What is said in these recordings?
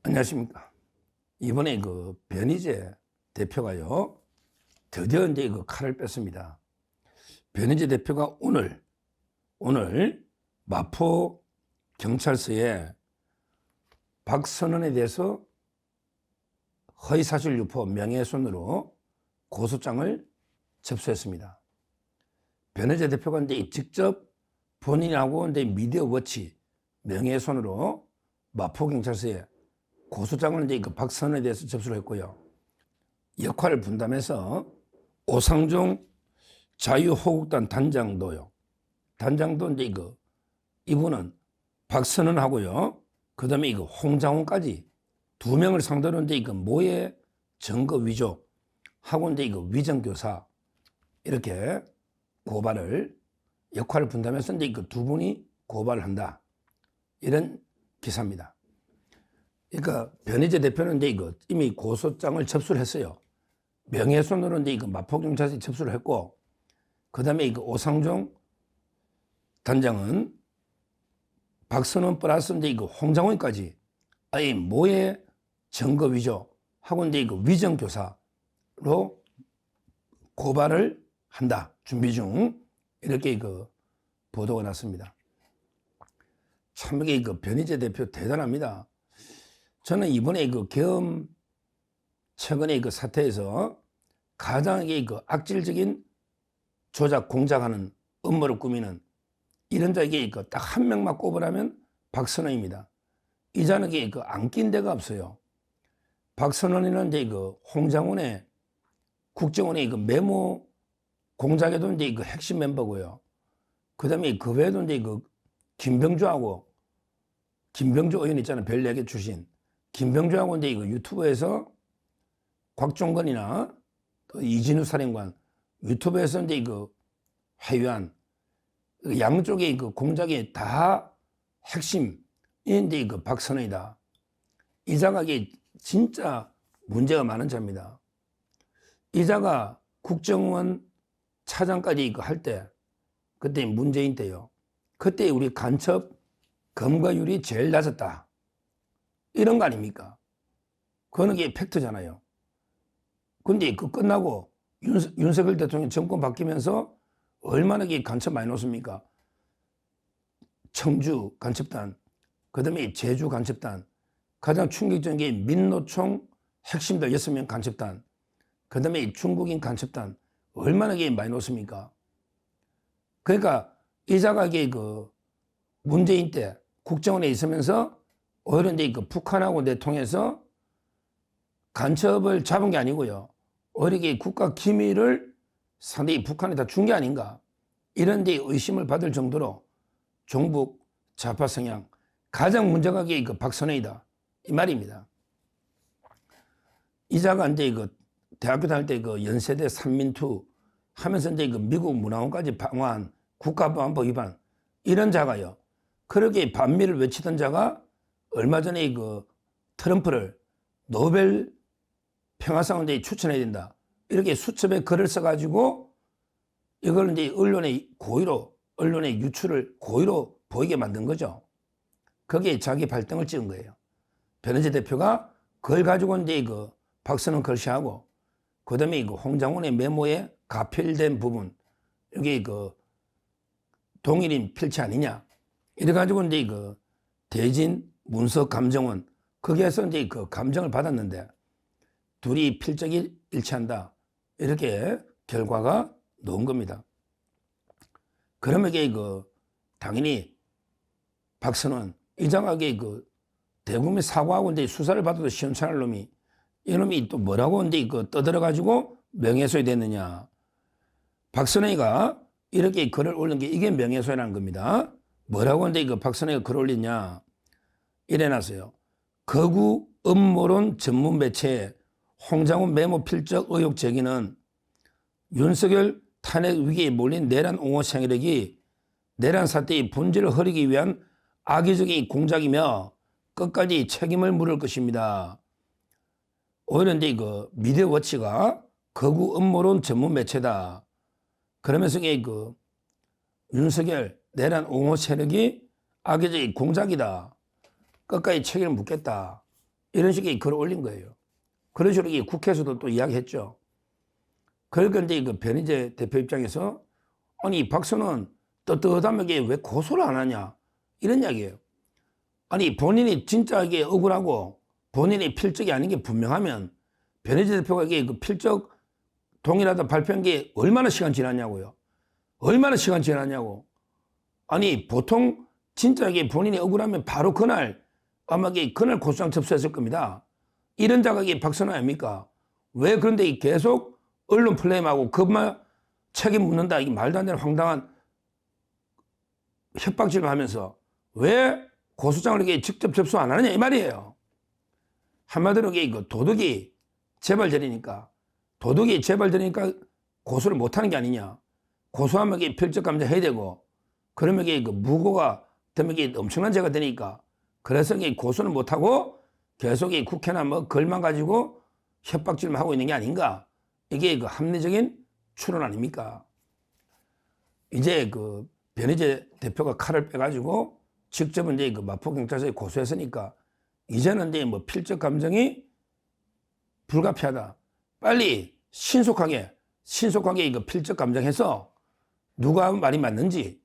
안녕하십니까. 이번에 변희재 대표가요, 드디어 이제 칼을 뺐습니다. 변희재 대표가 오늘 마포 경찰서에 박선원에 대해서 허위사실 유포 명예훼손으로 고소장을 접수했습니다. 변희재 대표가 이제 직접 본인하고 이제 미디어워치 명예훼손으로 마포 경찰서에 고소장을 이제 박선원에 대해서 접수를 했고요. 역할을 분담해서 오상종 자유호국단 단장도요. 단장도 이제 이분은 박선원하고요. 그 다음에 홍장훈까지 두 명을 상대로 이제 모의 증거 위조 하고 이제 위정교사 이렇게 고발을 역할을 분담해서 이제 두 분이 고발을 한다. 이런 기사입니다. 그러니까 변희재 대표는 이제 이미 고소장을 접수를 했어요. 명예훼손으로 이제 마포경찰서에 접수를 했고, 그 다음에 오상종 단장은 박선원 플러스 이제 홍장훈까지 아예 모의 증거 위조 하고 이제 위정교사로 고발을 한다. 준비 중. 이렇게 보도가 났습니다. 참 이게 변희재 대표 대단합니다. 저는 이번에 계엄 최근에 사태에서 가장 악질적인 조작 공작하는 음모를 꾸미는 이런 자에게 딱 한 명만 꼽으라면 박선원입니다. 이 자는 안 낀 데가 없어요. 박선원이는 이제 홍장훈의 국정원의 메모 공작에도 이제 핵심 멤버고요. 그 다음에 그 외에도 이제 김병주 의원 있잖아요. 별내계 출신. 김병주하고 이제 유튜브에서 곽종건이나 이진우 사령관 유튜브에서 이제 회유한 양쪽의 공작의 다 핵심이 이제 박선원이다. 이 자가 진짜 문제가 많은 자입니다. 이 자가 국정원 차장까지 할 때, 그때 문재인 때요. 그때 우리 간첩 검거율이 제일 낮았다. 이런 거 아닙니까? 그거는 팩트잖아요. 근데 끝나고 윤석열 대통령 정권 바뀌면서 얼마나 간첩 많이 놓습니까? 청주 간첩단, 그 다음에 제주 간첩단, 가장 충격적인 게 민노총 핵심들 6명 간첩단, 그 다음에 중국인 간첩단, 얼마나 많이 놓습니까? 그러니까 이자가 문재인 때 국정원에 있으면서 오히려 이제 북한하고 통해서 간첩을 잡은 게 아니고요. 오히려 국가 기밀을 상당히 북한에다 준 게 아닌가. 이런 데 의심을 받을 정도로 종북 좌파 성향 가장 문제가 박선원이다. 이 말입니다. 이자가 이제 대학교 다닐 때 연세대 삼민투 하면서 이제 미국 문화원까지 방어한 국가보안법 위반 이런 자가요. 그렇게 반미를 외치던 자가 얼마 전에 트럼프를 노벨 평화상을 이제 추천해야 된다. 이렇게 수첩에 글을 써가지고 이걸 이제 언론의 유출을 고의로 보이게 만든 거죠. 거기에 자기 발등을 찍은 거예요. 변희재 대표가 그걸 가지고 이제 박선원 글씨하고 그 다음에 홍장훈의 메모에 가필된 부분, 여기 동일인 필체 아니냐. 이래가지고 이제 대진 문서 감정원, 거기에서 이제 감정을 받았는데 둘이 필적이 일치한다. 이렇게 결과가 나온 겁니다. 그러면 이게 당연히 박선원, 이장하게 대국민 사과하고 이제 수사를 받아도 시원찮을 놈이 이놈이 또 뭐라고 이제 떠들어가지고 명예훼손이 됐느냐. 박선원이가 이렇게 글을 올린 게 이게 명예훼손이라는 겁니다. 뭐라고 이제 박선원이가 글을 올렸냐. 이래놨어요. 거구 음모론 전문 매체에 홍장훈 메모 필적 의혹 제기는 윤석열 탄핵 위기에 몰린 내란 옹호 세력이 내란 사태의 본질을 흐리기 위한 악의적인 공작이며 끝까지 책임을 물을 것입니다. 오히려 이제 미디어워치가 거구 음모론 전문 매체다. 그러면서 윤석열 내란 옹호 세력이 악의적인 공작이다. 끝까지 책임을 묻겠다. 이런 식의 글을 올린 거예요. 그런 식으로 국회에서도 또 이야기했죠. 그러니까 이제 그 변희재 대표 입장에서 아니 박선은 떳떳하게 왜 고소를 안 하냐 이런 이야기예요. 아니 본인이 진짜 이게 억울하고 본인이 필적이 아닌 게 분명하면 변희재 대표가 이게 그 필적 동의라도 발표한 게 얼마나 시간 지났냐고요. 얼마나 시간 지났냐고. 아니 보통 진짜 이게 본인이 억울하면 바로 그날 아마 이게 그날 고소장 접수했을 겁니다. 이런 자각이 박선호 아닙니까? 왜 그런데 계속 언론 플레임하고 그만 책임 묻는다 이게 말도 안 되는 황당한 협박질을 하면서 왜 고소장을 이렇게 직접 접수 안 하느냐 이 말이에요. 한마디로 이게 도덕이 재발되니까 고소를 못 하는 게 아니냐. 고소하면 이게 필적 감정해야 되고 그러면 이게 그 무고가 되면 이게 엄청난 죄가 되니까 그래서 이게 고소는 못 하고 계속 이 국회나 뭐 글만 가지고 협박질만 하고 있는 게 아닌가. 이게 그 합리적인 추론 아닙니까? 이제 그 변희재 대표가 칼을 빼가지고 직접 이제 그 마포경찰서에 고소했으니까 이제는 이제 뭐 필적 감정이 불가피하다. 빨리 신속하게 이거 필적 감정해서 누가 말이 맞는지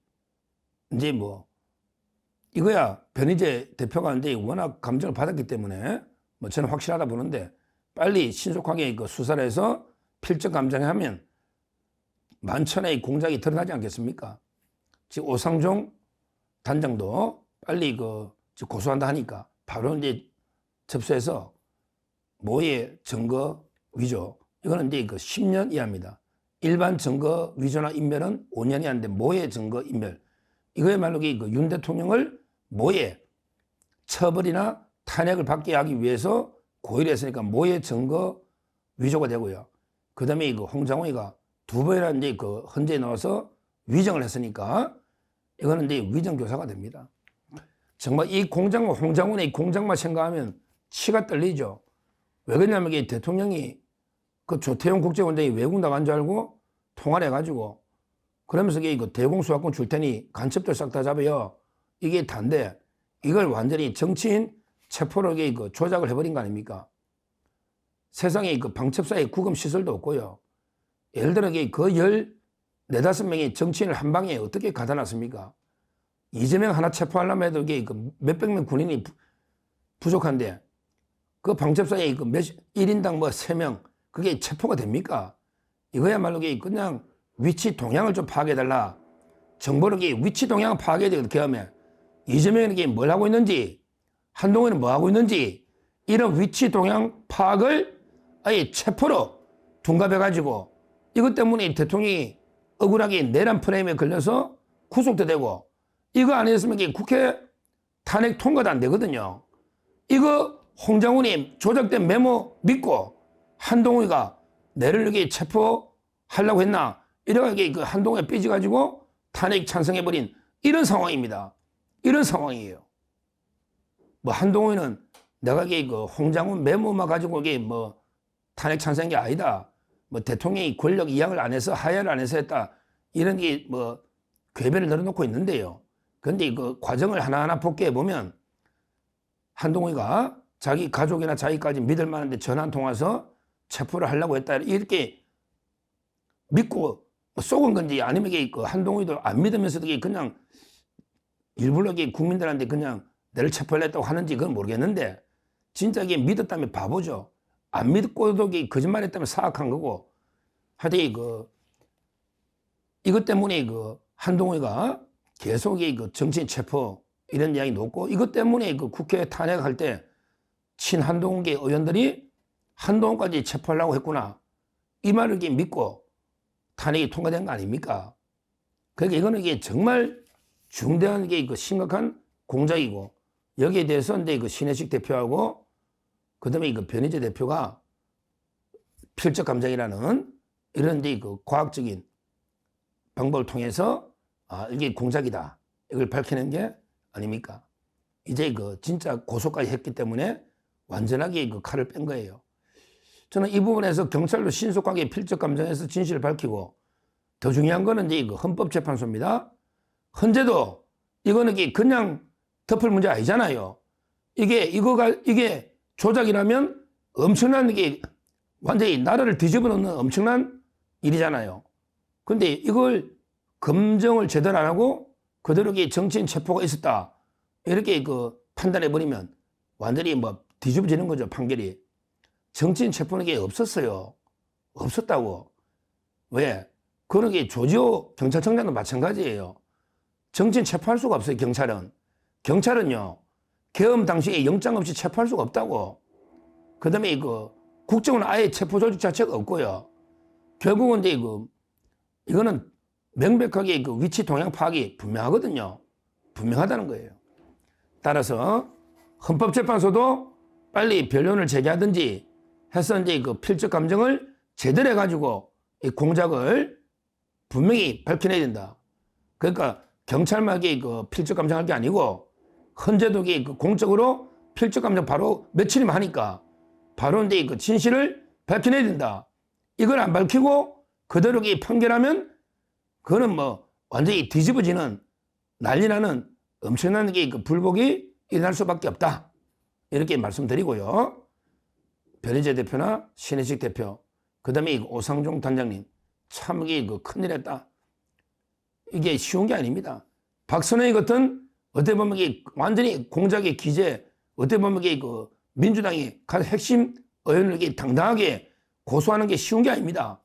이제 뭐 이거야 변희재 대표가 이제 워낙 감정을 받았기 때문에 뭐 저는 확실하다 보는데 빨리 신속하게 그 수사를 해서 필적 감정하면 만천의 공작이 드러나지 않겠습니까? 지금 오상종 단장도 빨리 그 고소한다 하니까 바로 이제 접수해서 모의 증거 위조 이거는 이제 그 10년 이하입니다. 일반 증거 위조나 인멸은 5년 이하인데 모의 증거 인멸 이거야말로 그 윤 대통령을 모의 처벌이나 탄핵을 받게 하기 위해서 고의를 했으니까 모의 증거 위조가 되고요. 그 다음에 그 홍장호이가 2번이나 이제 그 헌재에 나와서 위정을 했으니까 이거는 이제 위정교사가 됩니다. 정말 이 홍장훈의 이 공작만 생각하면 치가 떨리죠. 왜 그러냐면 이게 대통령이 그 조태용 국제원장이 외국 나간 줄 알고 통화를 해가지고 그러면서 이게 그 대공수사권 줄 테니 간첩들 싹 다 잡아요. 이게 단데 이걸 완전히 정치인 체포로 이게 그 조작을 해버린 거 아닙니까? 세상에 그 방첩사에 구금 시설도 없고요. 예를 들어 그 14~15명의 정치인을 한 방에 어떻게 가다 놨습니까? 이재명 하나 체포하려면 해도 이게 그 몇백 명 군인이 부족한데 그 방첩사에 그 1인당 뭐 3명 그게 체포가 됩니까? 이거야말로 그냥 위치 동향을 좀 파악해달라. 정보를 위치 동향을 파악해야 되거든. 그다음에 이재명이 뭘 하고 있는지 한동훈은 뭐 하고 있는지 이런 위치 동향 파악을 아예 체포로 둔갑해가지고 이것 때문에 대통령이 억울하게 내란 프레임에 걸려서 구속도 되고 이거 안 했으면 국회 탄핵 통과도 안 되거든요. 이거 홍장훈이 조작된 메모 믿고 한동훈이가 내를 이렇게 체포하려고 했나 이렇게 그 한동훈에 삐져가지고 탄핵 찬성해버린 이런 상황입니다. 이런 상황이에요. 뭐 한동훈은 내가 이게 그 홍장훈 메모만 가지고 이게 뭐 탄핵 찬성한 게 아니다. 뭐 대통령이 권력 이양을 안 해서 하야를 안 해서 했다. 이런 게 뭐 궤변을 늘어놓고 있는데요. 그런데 그 과정을 하나하나 복귀해 보면 한동훈이가 자기 가족이나 자기까지 믿을 만한데 전화 한 통 와서 체포를 하려고 했다. 이렇게 믿고 쏘은 건지 아니면 이게 그 한동훈이도 안 믿으면서도 그냥 일부러 국민들한테 그냥 내를 체포하려고 하는지 그건 모르겠는데 진짜 이게 믿었다면 바보죠. 안 믿고도 거짓말했다면 사악한 거고 하여튼 이것 때문에 그 한동훈이가 계속 그 정치인 체포 이런 이야기 놓고 이것 때문에 그 국회 탄핵할 때 친한동훈계 의원들이 한동훈까지 체포하려고 했구나. 이 말을 믿고 탄핵이 통과된 거 아닙니까? 그러니까 이거는 이게 정말 중대한 게 심각한 공작이고 여기에 대해서 이제 그 신혜식 대표하고 그다음에 그 변희재 대표가 필적 감정이라는 이런 이제 그 과학적인 방법을 통해서 이게 공작이다. 이걸 밝히는 게 아닙니까? 이제 그 진짜 고소까지 했기 때문에 완전하게 그 칼을 뺀 거예요. 저는 이 부분에서 경찰도 신속하게 필적 감정해서 진실을 밝히고 더 중요한 거는 이제 그 헌법재판소입니다. 헌재도 이거는 그냥 덮을 문제 아니잖아요. 이게 조작이라면 엄청난 게 완전히 나라를 뒤집어 놓는 엄청난 일이잖아요. 근데 이걸 검증을 제대로 안 하고 그대로 정치인 체포가 있었다 이렇게 판단해 버리면 완전히 뭐 뒤집어지는 거죠, 판결이. 정치인 체포는 게 없었어요. 없었다고. 왜? 그런 게 조지호 경찰청장도 마찬가지예요. 정치인 체포할 수가 없어요, 경찰은. 경찰은요, 계엄 당시에 영장 없이 체포할 수가 없다고. 그 다음에 국정은 아예 체포 조직 자체가 없고요. 결국은 이제 이거는 명백하게 위치 동향 파악이 분명하거든요. 분명하다는 거예요. 따라서 헌법재판소도 빨리 변론을 제기하든지 해서 이제 필적 감정을 제대로 해가지고 이 공작을 분명히 밝혀내야 된다. 그러니까 경찰만이 필적 감정할 게 아니고 헌재독이 공적으로 필적 감정 바로 며칠이면 하니까 바로 이제 진실을 밝혀내야 된다. 이걸 안 밝히고 그대로 판결하면 그거는 뭐 완전히 뒤집어지는 난리나는 엄청난 불복이 일어날 수밖에 없다. 이렇게 말씀드리고요. 변희재 대표나 신혜식 대표, 그 다음에 오상종 단장님, 참 이게 큰일 했다. 이게 쉬운 게 아닙니다. 박선영이 같은 어떻게 보면 이게 완전히 공작의 기재, 어떻게 보면 이게 민주당이 가장 핵심 의원을 이렇게 당당하게 고소하는 게 쉬운 게 아닙니다.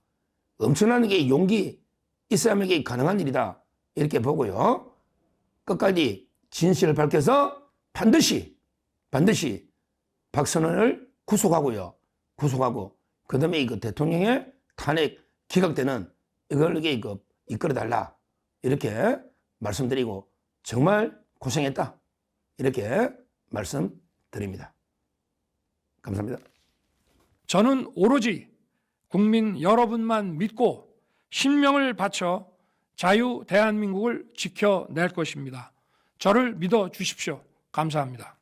엄청난 게 용기 있어야만 이게 가능한 일이다. 이렇게 보고요. 끝까지 진실을 밝혀서 반드시 박선원을 구속하고요. 구속하고 그다음에 대통령의 탄핵 기각되는 이걸 이렇게 이끌어달라. 이렇게 말씀드리고 정말 고생했다. 이렇게 말씀드립니다. 감사합니다. 저는 오로지 국민 여러분만 믿고 신명을 바쳐 자유 대한민국을 지켜낼 것입니다. 저를 믿어 주십시오. 감사합니다.